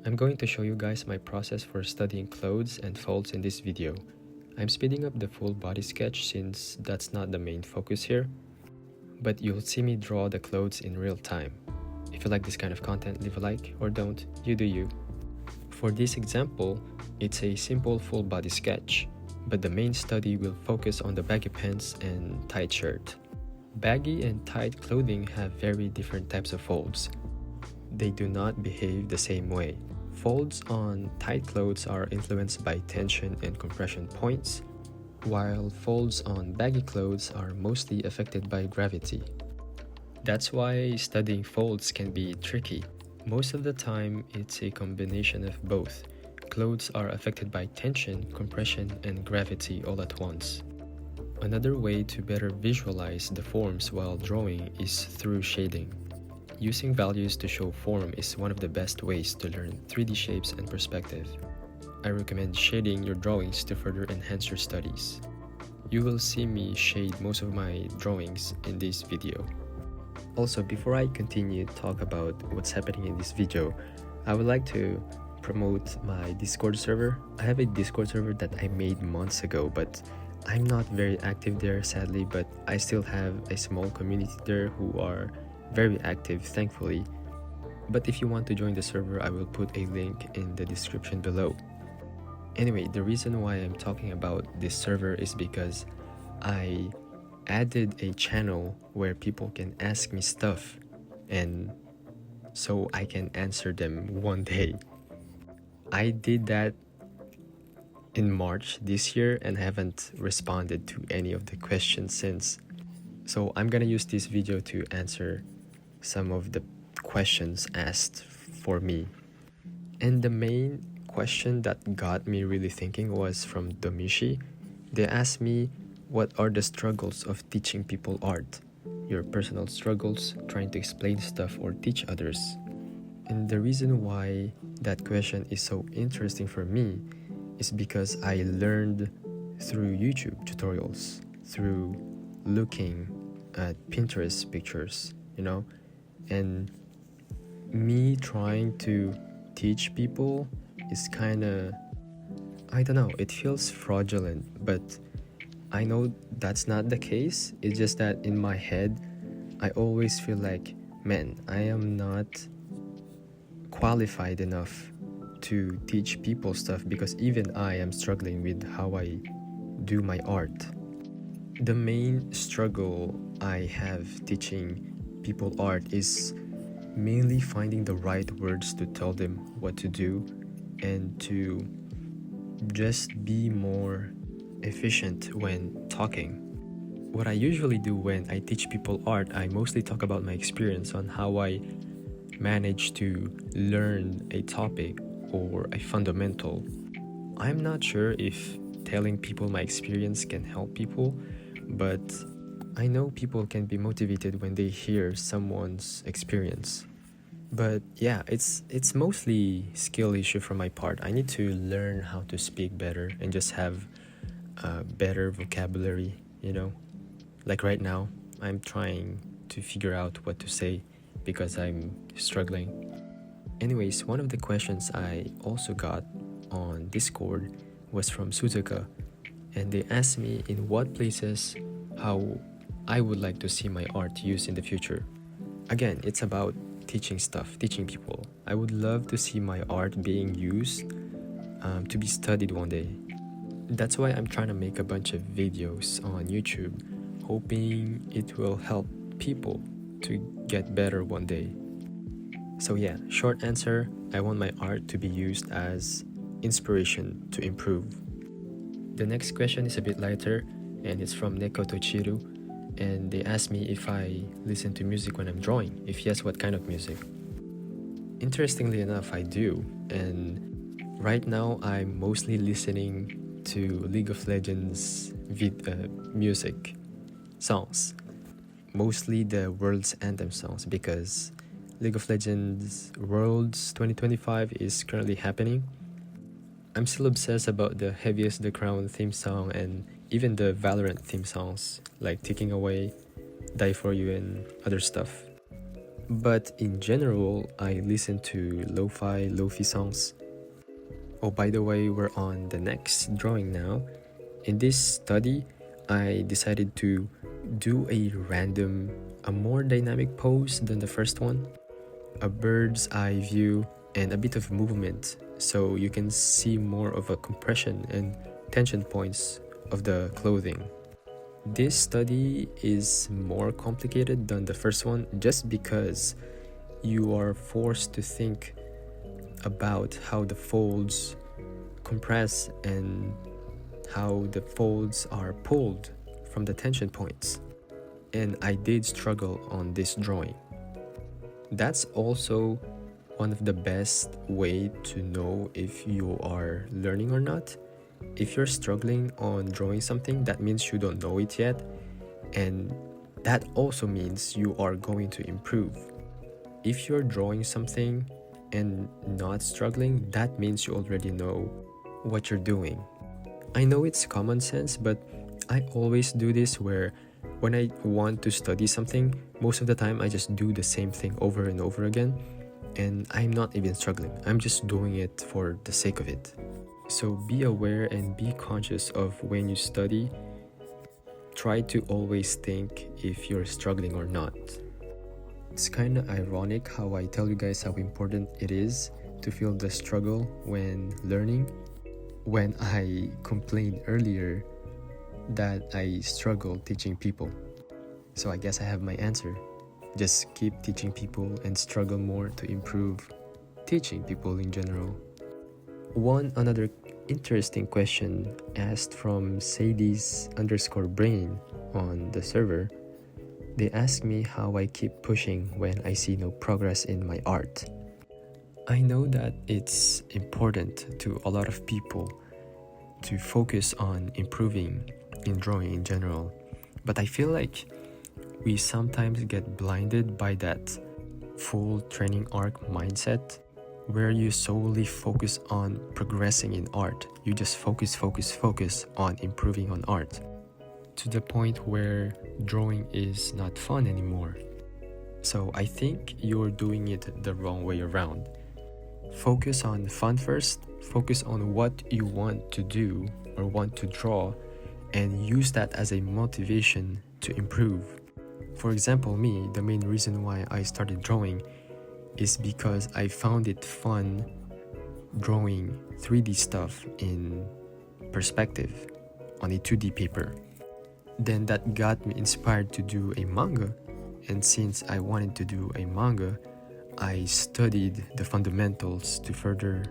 I'm going to show you guys my process for studying clothes and folds in this video. I'm speeding up the full body sketch since that's not the main focus here, but you'll see me draw the clothes in real time. If you like this kind of content, leave a like, or don't, you do you. For this example, it's a simple full body sketch, but the main study will focus on the baggy pants and tight shirt. Baggy and tight clothing have very different types of folds. They do not behave the same way. Folds on tight clothes are influenced by tension and compression points, while folds on baggy clothes are mostly affected by gravity. That's why studying folds can be tricky. Most of the time, it's a combination of both. Clothes are affected by tension, compression, and gravity all at once. Another way to better visualize the forms while drawing is through shading. Using values to show form is one of the best ways to learn 3D shapes and perspective. I recommend shading your drawings to further enhance your studies. You will see me shade most of my drawings in this video. Also, before I continue to talk about what's happening in this video, I would like to promote my Discord server. I have a Discord server that I made months ago, but I'm not very active there sadly, but I still have a small community there who are very active, thankfully. But if you want to join the server, I will put a link in the description below. Anyway, the reason why I'm talking about this server is because I added a channel where people can ask me stuff, and so I can answer them one day. I did that in March this year and haven't responded to any of the questions since. So I'm gonna use this video to answer some of the questions asked for me. And the main question that got me really thinking was from Domishi. They asked me, what are the struggles of teaching people art? Your personal struggles trying to explain stuff or teach others. And the reason why that question is so interesting for me is because I learned through YouTube tutorials, through looking at Pinterest pictures, and me trying to teach people is kinda, I don't know, it feels fraudulent, but I know that's not the case. It's just that in my head, I always feel like, man, I am not qualified enough to teach people stuff because even I am struggling with how I do my art. The main struggle I have teaching people art is mainly finding the right words to tell them what to do and to just be more efficient when talking. What I usually do when I teach people art, I mostly talk about my experience on how I manage to learn a topic or a fundamental. I'm not sure if telling people my experience can help people, but I know people can be motivated when they hear someone's experience. But yeah, it's mostly skill issue from my part. I need to learn how to speak better and just have better vocabulary, Like right now, I'm trying to figure out what to say because I'm struggling. Anyways, one of the questions I also got on Discord was from Suzuka, and they asked me in what places how I would like to see my art used in the future. Again, it's about teaching people. I would love to see my art being used to be studied one day. That's why I'm trying to make a bunch of videos on YouTube, hoping it will help people to get better one day. So yeah, short answer, I want my art to be used as inspiration to improve. The next question is a bit lighter, and it's from Neko Tochiru, and they asked me if I listen to music when I'm drawing. If yes, what kind of music? Interestingly enough, I do, and right now I'm mostly listening to League of Legends music songs, mostly the World's Anthem songs, because League of Legends Worlds 2025 is currently happening. I'm still obsessed about the Heaviest the Crown theme song and even the Valorant theme songs like Taking Away, Die For You, and other stuff. But in general, I listen to lo-fi songs. Oh, by the way, we're on the next drawing now. In this study, I decided to do a more dynamic pose than the first one. A bird's eye view and a bit of movement, so you can see more of a compression and tension points of the clothing. This study is more complicated than the first one just because you are forced to think about how the folds compress and how the folds are pulled from the tension points. And I did struggle on this drawing. That's also one of the best way to know if you are learning or not. If you're struggling on drawing something, that means you don't know it yet, and that also means you are going to improve. If you're drawing something and not struggling, that means you already know what you're doing. I know it's common sense, but I always do this where when I want to study something, most of the time I just do the same thing over and over again, and I'm not even struggling. I'm just doing it for the sake of it. So be aware and be conscious of when you study. Try to always think if you're struggling or not. It's kind of ironic how I tell you guys how important it is to feel the struggle when learning, when I complained earlier that I struggle teaching people. So I guess I have my answer. Just keep teaching people and struggle more to improve teaching people in general. Another interesting question asked from Sadie's_brain on the server. They asked me how I keep pushing when I see no progress in my art. I know that it's important to a lot of people to focus on improving in drawing in general, but I feel like we sometimes get blinded by that full training arc mindset where you solely focus on progressing in art. You just focus on improving on art to the point where drawing is not fun anymore. So I think you're doing it the wrong way around. Focus on fun first, focus on what you want to do or want to draw, and use that as a motivation to improve. For example, me, the main reason why I started drawing is because I found it fun drawing 3D stuff in perspective on a 2D paper. Then that got me inspired to do a manga, and since I wanted to do a manga, I studied the fundamentals to further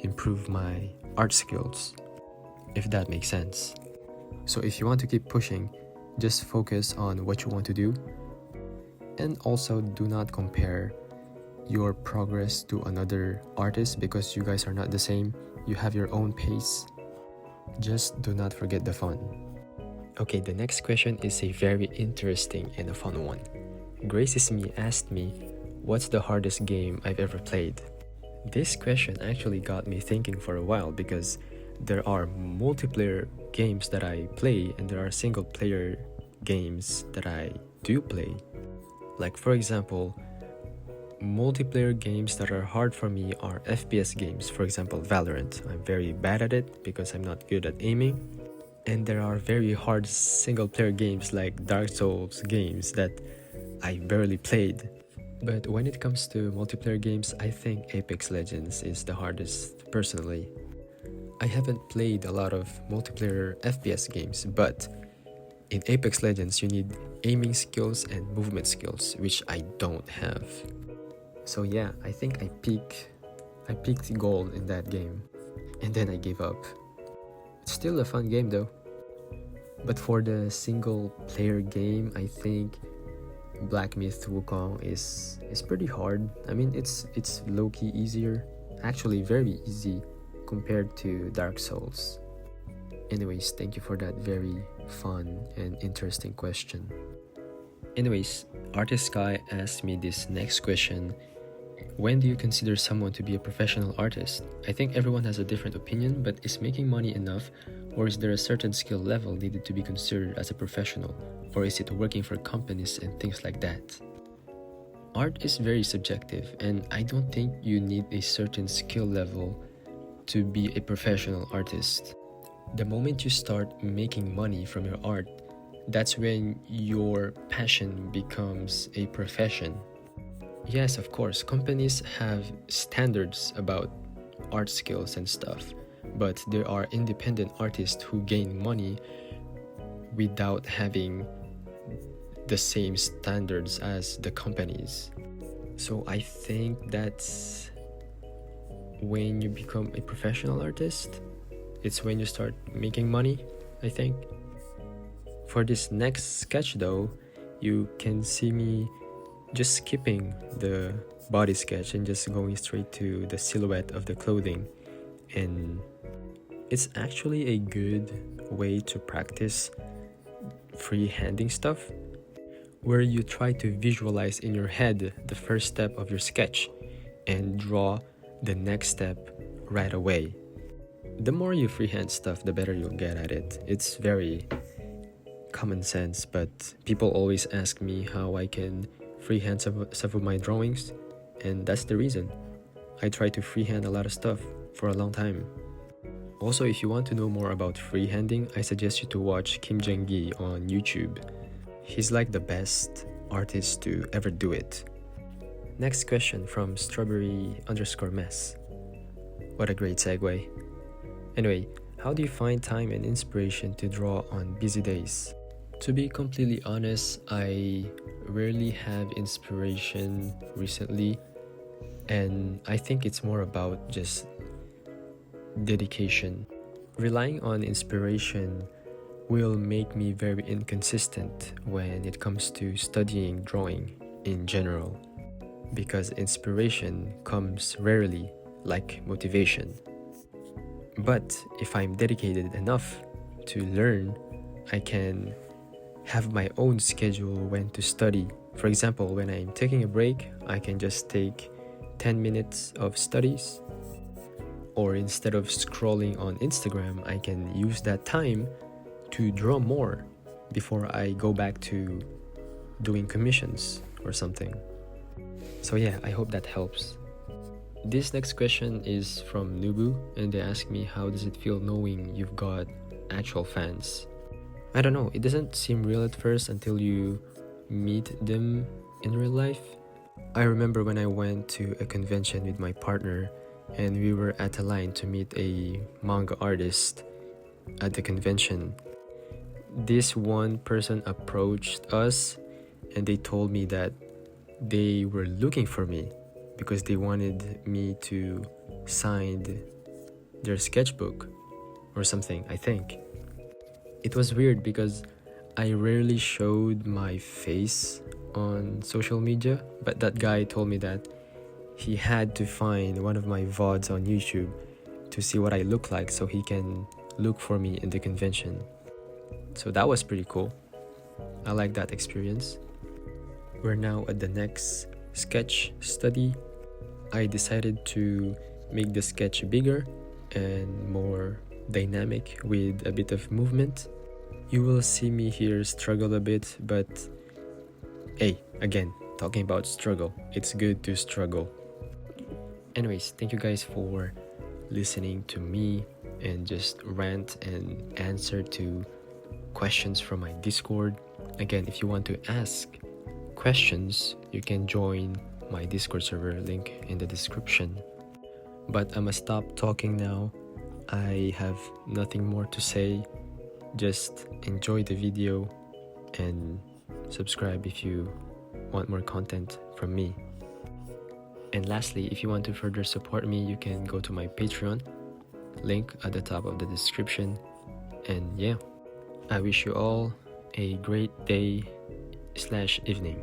improve my art skills, if that makes sense. So if you want to keep pushing, just focus on what you want to do, and also do not compare your progress to another artist because you guys are not the same. You have your own pace. Just do not forget the fun. Okay, the next question is a very interesting and a fun one. Grace's Me asked me, what's the hardest game I've ever played? This question actually got me thinking for a while because there are multiplayer games that I play and there are single player games that I do play. Like for example, multiplayer games that are hard for me are FPS games. For example, Valorant. I'm very bad at it because I'm not good at aiming. And there are very hard single player games like Dark Souls games that I barely played. But when it comes to multiplayer games, I think Apex Legends is the hardest personally. I haven't played a lot of multiplayer FPS games, but in Apex Legends you need aiming skills and movement skills, which I don't have. So yeah, I think I peaked gold in that game, and then I gave up. It's still a fun game though. But for the single player game, I think Black Myth Wukong is pretty hard. I mean, it's low-key easier, actually very easy compared to Dark Souls. Anyways, thank you for that very fun and interesting question. Anyways, Artist Sky asked me this next question. When do you consider someone to be a professional artist? I think everyone has a different opinion, but is making money enough, or is there a certain skill level needed to be considered as a professional, or is it working for companies and things like that? art is very subjective, and I don't think you need a certain skill level to be a professional artist. The moment you start making money from your art, that's when your passion becomes a profession. Yes, of course, companies have standards about art skills and stuff, but there are independent artists who gain money without having the same standards as the companies. So I think that's when you become a professional artist. It's when you start making money, I think. For this next sketch though, you can see me just skipping the body sketch and just going straight to the silhouette of the clothing. And it's actually a good way to practice freehanding stuff, where you try to visualize in your head the first step of your sketch and draw the next step right away. The more you freehand stuff, the better you'll get at it. It's very common sense, but people always ask me how I can freehand some of my drawings, and that's the reason. I try to freehand a lot of stuff for a long time. Also, if you want to know more about freehanding, I suggest you to watch Kim Jung-gi on YouTube. He's like the best artist to ever do it. Next question from strawberry_mess. What a great segue. Anyway, how do you find time and inspiration to draw on busy days? To be completely honest, I rarely have inspiration recently, and I think it's more about just dedication. Relying on inspiration will make me very inconsistent when it comes to studying drawing in general, because inspiration comes rarely like motivation. But if I'm dedicated enough to learn, I can have my own schedule when to study. For example, when I'm taking a break, I can just take 10 minutes of studies. Or instead of scrolling on Instagram, I can use that time to draw more before I go back to doing commissions or something. So yeah, I hope that helps. This next question is from Nubu, and they ask me, how does it feel knowing you've got actual fans? I don't know, it doesn't seem real at first until you meet them in real life. I remember when I went to a convention with my partner, and we were at a line to meet a manga artist at the convention. This one person approached us and they told me that they were looking for me because they wanted me to sign their sketchbook or something, I think. It was weird because I rarely showed my face on social media, but that guy told me that he had to find one of my VODs on YouTube to see what I look like so he can look for me in the convention. So that was pretty cool. I like that experience. We're now at the next sketch study. I decided to make the sketch bigger and more dynamic with a bit of movement. You will see me here struggle a bit, but hey, again, talking about struggle, it's good to struggle. Anyways, thank you guys for listening to me and just rant and answer to questions from my Discord. Again, if you want to ask questions, you can join my Discord server, link in the description. But I must stop talking now. I have nothing more to say. Just enjoy the video and subscribe if you want more content from me. And lastly, if you want to further support me, you can go to my Patreon, link at the top of the description. And yeah, I wish you all a great day/evening.